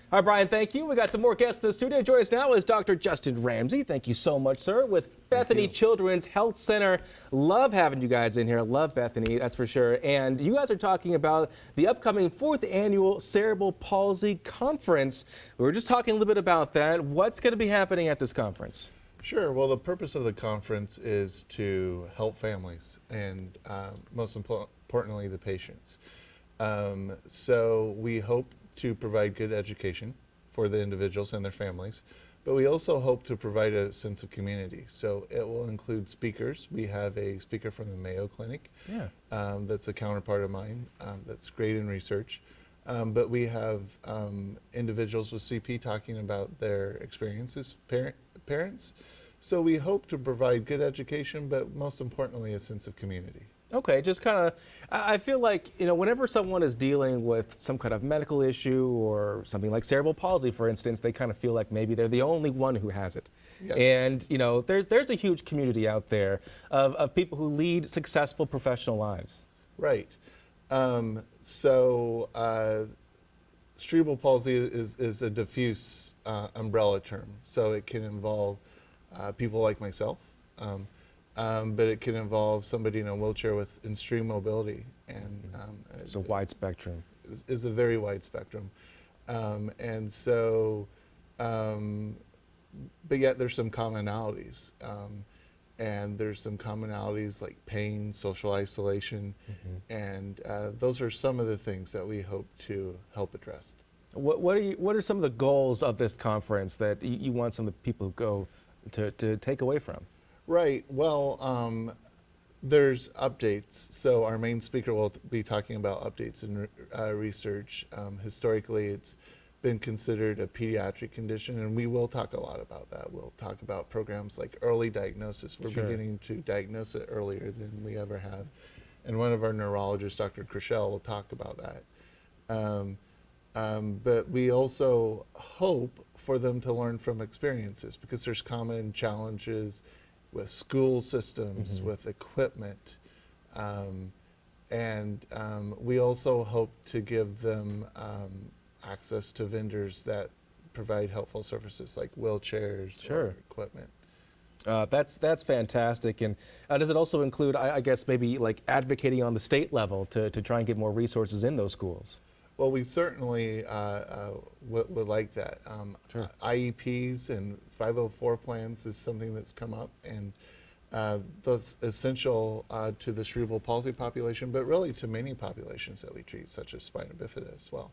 All right, Brian, thank you. We got some more guests in the studio. Joining us now is Dr. Justin Ramsey. Thank you so much, sir, with Bethany Children's Health Center. Love having you guys in here. Love Bethany, that's for sure. And you guys are talking about the upcoming 4th annual Cerebral Palsy Conference. We were just talking a little bit about that. What's going to be happening at this conference? Sure. Well, the purpose of the conference is to help families and most importantly, the patients. So we hope to provide good education for the individuals and their families, but we also hope to provide a sense of community. So it will include speakers. We have a speaker from the Mayo Clinic that's a counterpart of mine that's great in research. But we have individuals with CP talking about their experiences, parents. So we hope to provide good education, but most importantly, a sense of community. Okay, just kind of, I feel like, whenever someone is dealing with some kind of medical issue or something like cerebral palsy, for instance, they kind of feel like maybe they're the only one who has it. Yes. And, there's a huge community out there of people who lead successful professional lives. Right. Cerebral palsy is a diffuse umbrella term. So it can involve people like myself. But it can involve somebody in a wheelchair with extreme mobility, and it's a wide spectrum. Is a very wide spectrum, but yet there's some commonalities, and there's some commonalities like pain, social isolation, and those are some of the things that we hope to help address. What are some of the goals of this conference that you want some of the people who go to take away from? Right. Well, there's updates. So our main speaker will be talking about updates in research. Historically, it's been considered a pediatric condition, and we will talk a lot about that. We'll talk about programs like early diagnosis. We're beginning to diagnose it earlier than we ever have. And one of our neurologists, Dr. Krischel, will talk about that. But we also hope for them to learn from experiences, because there's common challenges with school systems, with equipment, and we also hope to give them access to vendors that provide helpful services like wheelchairs or equipment. That's fantastic. And does it also include, I guess, maybe like advocating on the state level to try and get more resources in those schools? Well, we certainly would like that. IEPs and 504 plans is something that's come up, and that's essential to the cerebral palsy population, but really to many populations that we treat, such as spina bifida as well.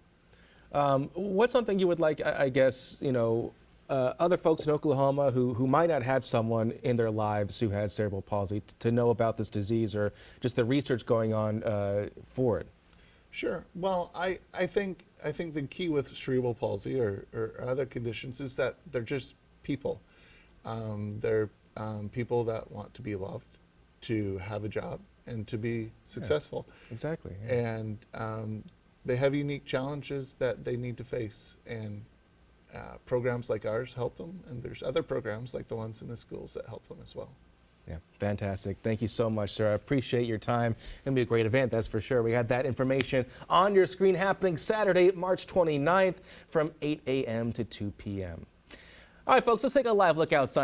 What's something you would like, I guess, other folks in Oklahoma who might not have someone in their lives who has cerebral palsy to know about this disease, or just the research going on for it? Sure. Well, I think the key with cerebral palsy or other conditions is that they're just people. They're people that want to be loved, to have a job, and to be successful. Exactly. And they have unique challenges that they need to face, and programs like ours help them, and there's other programs like the ones in the schools that help them as well. Yeah, fantastic. Thank you so much, sir. I appreciate your time. It's going to be a great event, that's for sure. We had that information on your screen, happening Saturday, March 29th from 8 a.m. to 2 p.m. All right, folks, let's take a live look outside.